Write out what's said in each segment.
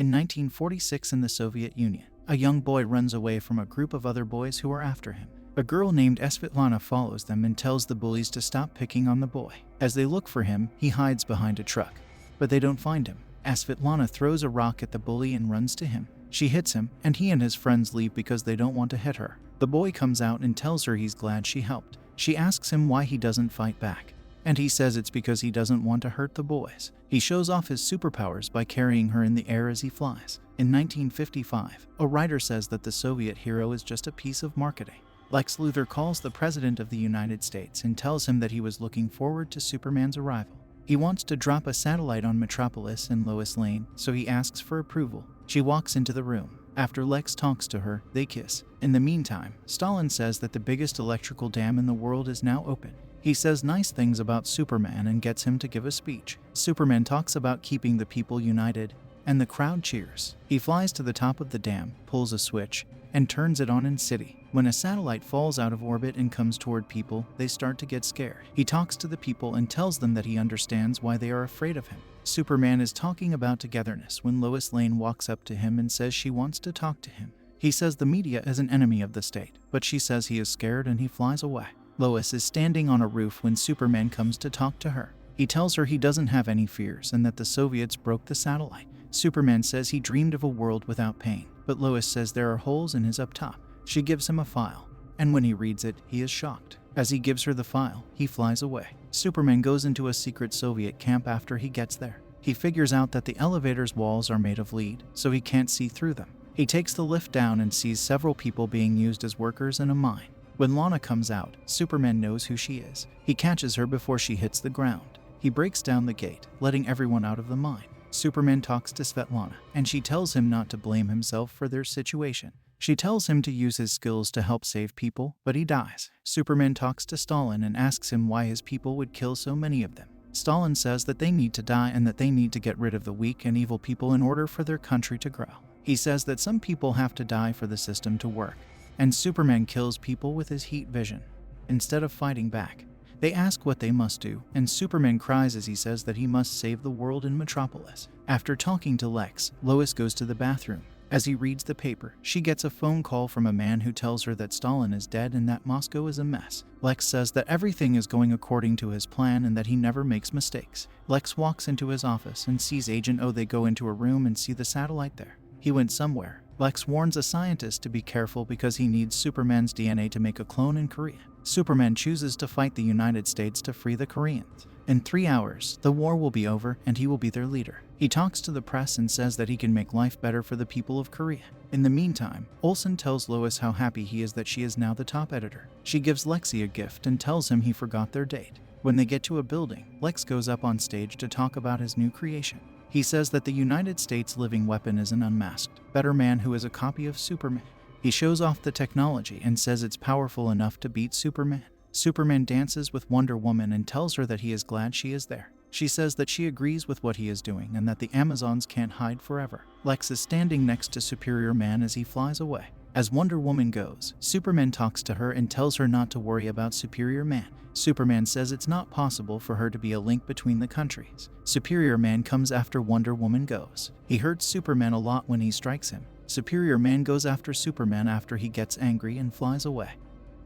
In 1946 in the Soviet Union, a young boy runs away from a group of other boys who are after him. A girl named Svetlana follows them and tells the bullies to stop picking on the boy. As they look for him, he hides behind a truck, but they don't find him. Svetlana throws a rock at the bully and runs to him. She hits him, and he and his friends leave because they don't want to hit her. The boy comes out and tells her he's glad she helped. She asks him why he doesn't fight back, and he says it's because he doesn't want to hurt the boys. He shows off his superpowers by carrying her in the air as he flies. In 1955, a writer says that the Soviet hero is just a piece of marketing. Lex Luthor calls the President of the United States and tells him that he was looking forward to Superman's arrival. He wants to drop a satellite on Metropolis and Lois Lane, so he asks for approval. She walks into the room. After Lex talks to her, they kiss. In the meantime, Stalin says that the biggest electrical dam in the world is now open. He says nice things about Superman and gets him to give a speech. Superman talks about keeping the people united, and the crowd cheers. He flies to the top of the dam, pulls a switch, and turns it on in city. When a satellite falls out of orbit and comes toward people, they start to get scared. He talks to the people and tells them that he understands why they are afraid of him. Superman is talking about togetherness when Lois Lane walks up to him and says she wants to talk to him. He says the media is an enemy of the state, but she says he is scared and he flies away. Lois is standing on a roof when Superman comes to talk to her. He tells her he doesn't have any fears and that the Soviets broke the satellite. Superman says he dreamed of a world without pain, but Lois says there are holes in his up top. She gives him a file, and when he reads it, he is shocked. As he gives her the file, he flies away. Superman goes into a secret Soviet camp after he gets there. He figures out that the elevator's walls are made of lead, so he can't see through them. He takes the lift down and sees several people being used as workers in a mine. When Lana comes out, Superman knows who she is. He catches her before she hits the ground. He breaks down the gate, letting everyone out of the mine. Superman talks to Svetlana, and she tells him not to blame himself for their situation. She tells him to use his skills to help save people, but he dies. Superman talks to Stalin and asks him why his people would kill so many of them. Stalin says that they need to die and that they need to get rid of the weak and evil people in order for their country to grow. He says that some people have to die for the system to work, and Superman kills people with his heat vision. Instead of fighting back, they ask what they must do, and Superman cries as he says that he must save the world in Metropolis. After talking to Lex, Lois goes to the bathroom. As he reads the paper, she gets a phone call from a man who tells her that Stalin is dead and that Moscow is a mess. Lex says that everything is going according to his plan and that he never makes mistakes. Lex walks into his office and sees Agent O. They go into a room and see the satellite there. He went somewhere. Lex warns a scientist to be careful because he needs Superman's DNA to make a clone in Korea. Superman chooses to fight the United States to free the Koreans. In 3 hours, the war will be over and he will be their leader. He talks to the press and says that he can make life better for the people of Korea. In the meantime, Olsen tells Lois how happy he is that she is now the top editor. She gives Lexi a gift and tells him he forgot their date. When they get to a building, Lex goes up on stage to talk about his new creation. He says that the United States living weapon is an unmasked, better man who is a copy of Superman. He shows off the technology and says it's powerful enough to beat Superman. Superman dances with Wonder Woman and tells her that he is glad she is there. She says that she agrees with what he is doing and that the Amazons can't hide forever. Lex is standing next to Superior Man as he flies away. As Wonder Woman goes, Superman talks to her and tells her not to worry about Superior Man. Superman says it's not possible for her to be a link between the countries. Superior Man comes after Wonder Woman goes. He hurts Superman a lot when he strikes him. Superior Man goes after Superman after he gets angry and flies away.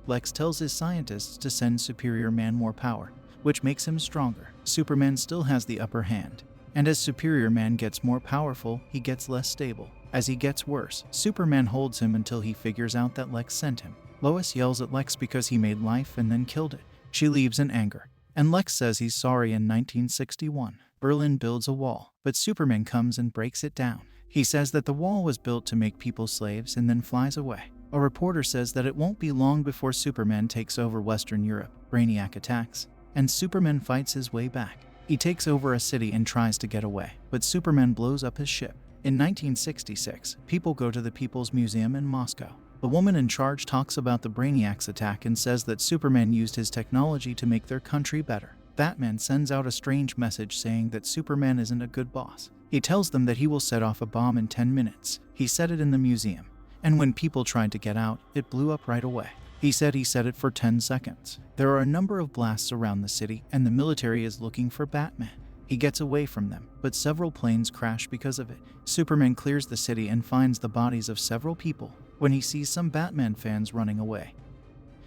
Lex tells his scientists to send Superior Man more power, which makes him stronger. Superman still has the upper hand, and as Superior Man gets more powerful, he gets less stable. As he gets worse, Superman holds him until he figures out that Lex sent him. Lois yells at Lex because he made life and then killed it. She leaves in anger, and Lex says he's sorry. In 1961, Berlin builds a wall, but Superman comes and breaks it down. He says that the wall was built to make people slaves and then flies away. A reporter says that it won't be long before Superman takes over Western Europe. Brainiac attacks, and Superman fights his way back. He takes over a city and tries to get away, but Superman blows up his ship. In 1966, people go to the People's Museum in Moscow. The woman in charge talks about the Brainiac's attack and says that Superman used his technology to make their country better. Batman sends out a strange message saying that Superman isn't a good boss. He tells them that he will set off a bomb in 10 minutes. He set it in the museum, and when people tried to get out, it blew up right away. He said he set it for 10 seconds. There are a number of blasts around the city, and the military is looking for Batman. He gets away from them, but several planes crash because of it. Superman clears the city and finds the bodies of several people. When he sees some Batman fans running away,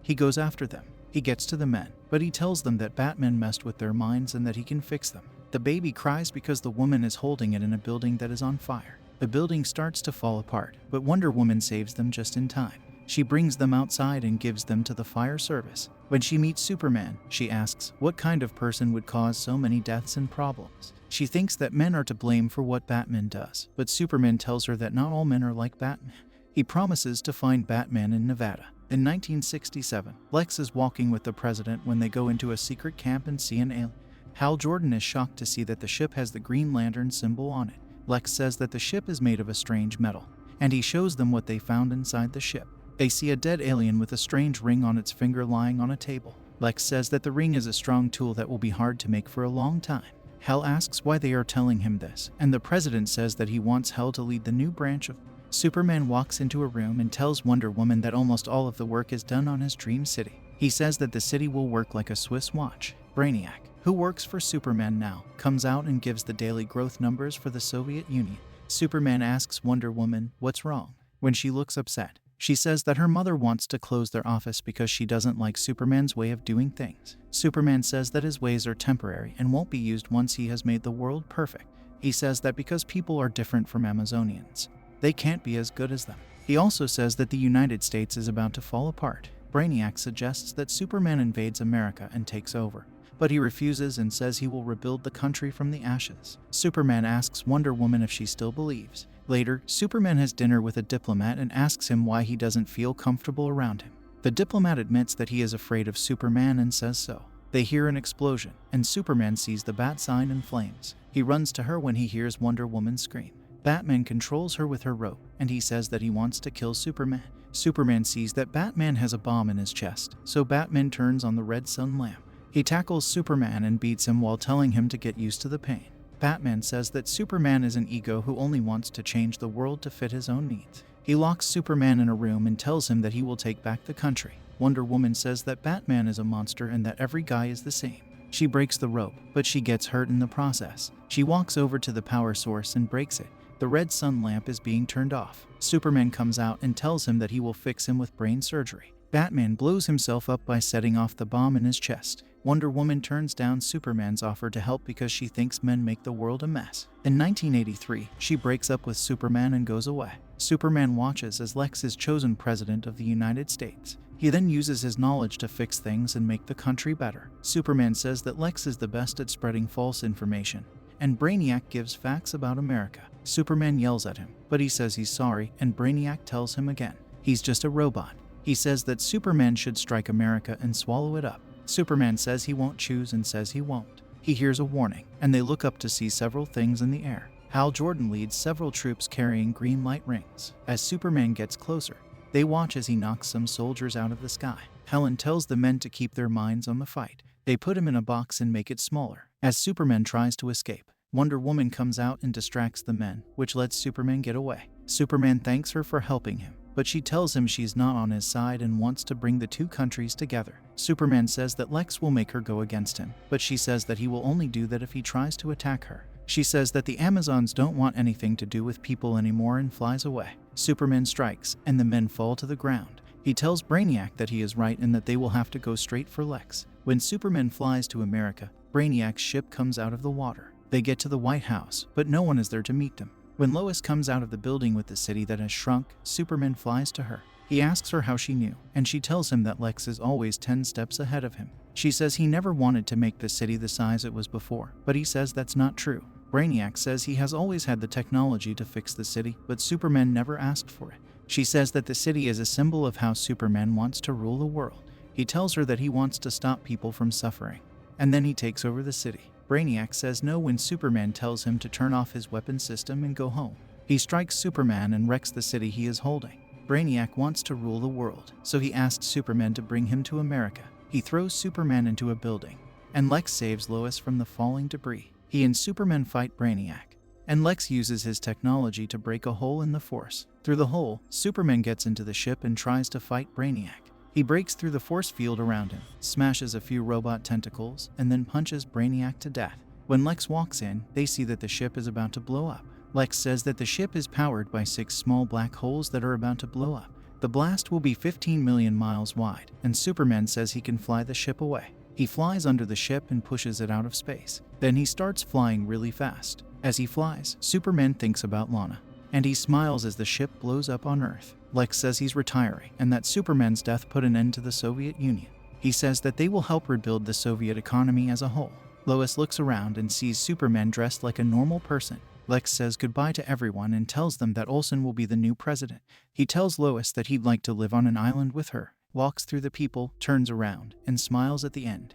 he goes after them. He gets to the men, but he tells them that Batman messed with their minds and that he can fix them. The baby cries because the woman is holding it in a building that is on fire. The building starts to fall apart, but Wonder Woman saves them just in time. She brings them outside and gives them to the fire service. When she meets Superman, she asks what kind of person would cause so many deaths and problems. She thinks that men are to blame for what Batman does, but Superman tells her that not all men are like Batman. He promises to find Batman in Nevada. In 1967, Lex is walking with the president when they go into a secret camp and see an alien. Hal Jordan is shocked to see that the ship has the Green Lantern symbol on it. Lex says that the ship is made of a strange metal, and he shows them what they found inside the ship. They see a dead alien with a strange ring on its finger lying on a table. Lex says that the ring is a strong tool that will be hard to make for a long time. Hal asks why they are telling him this, and the president says that he wants Hal to lead the new branch of Superman walks into a room and tells Wonder Woman that almost all of the work is done on his dream city. He says that the city will work like a Swiss watch. Brainiac, who works for Superman now, comes out and gives the daily growth numbers for the Soviet Union. Superman asks Wonder Woman what's wrong. When she looks upset, she says that her mother wants to close their office because she doesn't like Superman's way of doing things. Superman says that his ways are temporary and won't be used once he has made the world perfect. He says that because people are different from Amazonians, they can't be as good as them. He also says that the United States is about to fall apart. Brainiac suggests that Superman invades America and takes over, but he refuses and says he will rebuild the country from the ashes. Superman asks Wonder Woman if she still believes. Later, Superman has dinner with a diplomat and asks him why he doesn't feel comfortable around him. The diplomat admits that he is afraid of Superman and says so. They hear an explosion, and Superman sees the bat sign in flames. He runs to her when he hears Wonder Woman scream. Batman controls her with her rope, and he says that he wants to kill Superman. Superman sees that Batman has a bomb in his chest, so Batman turns on the red sun lamp. He tackles Superman and beats him while telling him to get used to the pain. Batman says that Superman is an ego who only wants to change the world to fit his own needs. He locks Superman in a room and tells him that he will take back the country. Wonder Woman says that Batman is a monster and that every guy is the same. She breaks the rope, but she gets hurt in the process. She walks over to the power source and breaks it. The red sun lamp is being turned off. Superman comes out and tells him that he will fix him with brain surgery. Batman blows himself up by setting off the bomb in his chest. Wonder Woman turns down Superman's offer to help because she thinks men make the world a mess. In 1983, she breaks up with Superman and goes away. Superman watches as Lex is chosen president of the United States. He then uses his knowledge to fix things and make the country better. Superman says that Lex is the best at spreading false information, and Brainiac gives facts about America. Superman yells at him, but he says he's sorry, and Brainiac tells him again he's just a robot. He says that Superman should strike America and swallow it up. Superman says he won't choose and says he won't. He hears a warning, and they look up to see several things in the air. Hal Jordan leads several troops carrying green light rings. As Superman gets closer, they watch as he knocks some soldiers out of the sky. Helen tells the men to keep their minds on the fight. They put him in a box and make it smaller. As Superman tries to escape, Wonder Woman comes out and distracts the men, which lets Superman get away. Superman thanks her for helping him, but she tells him she's not on his side and wants to bring the two countries together. Superman says that Lex will make her go against him, but she says that he will only do that if he tries to attack her. She says that the Amazons don't want anything to do with people anymore and flies away. Superman strikes, and the men fall to the ground. He tells Brainiac that he is right and that they will have to go straight for Lex. When Superman flies to America, Brainiac's ship comes out of the water. They get to the White House, but no one is there to meet them. When Lois comes out of the building with the city that has shrunk, Superman flies to her. He asks her how she knew, and she tells him that Lex is always 10 steps ahead of him. She says he never wanted to make the city the size it was before, but he says that's not true. Brainiac says he has always had the technology to fix the city, but Superman never asked for it. She says that the city is a symbol of how Superman wants to rule the world. He tells her that he wants to stop people from suffering, and then he takes over the city. Brainiac says no when Superman tells him to turn off his weapon system and go home. He strikes Superman and wrecks the city he is holding. Brainiac wants to rule the world, so he asks Superman to bring him to America. He throws Superman into a building, and Lex saves Lois from the falling debris. He and Superman fight Brainiac, and Lex uses his technology to break a hole in the force. Through the hole, Superman gets into the ship and tries to fight Brainiac. He breaks through the force field around him, smashes a few robot tentacles, and then punches Brainiac to death. When Lex walks in, they see that the ship is about to blow up. Lex says that the ship is powered by 6 small black holes that are about to blow up. The blast will be 15 million miles wide, and Superman says he can fly the ship away. He flies under the ship and pushes it out of space. Then he starts flying really fast. As he flies, Superman thinks about Lana, and he smiles as the ship blows up on Earth. Lex says he's retiring and that Superman's death put an end to the Soviet Union. He says that they will help rebuild the Soviet economy as a whole. Lois looks around and sees Superman dressed like a normal person. Lex says goodbye to everyone and tells them that Olsen will be the new president. He tells Lois that he'd like to live on an island with her, walks through the people, turns around, and smiles at the end.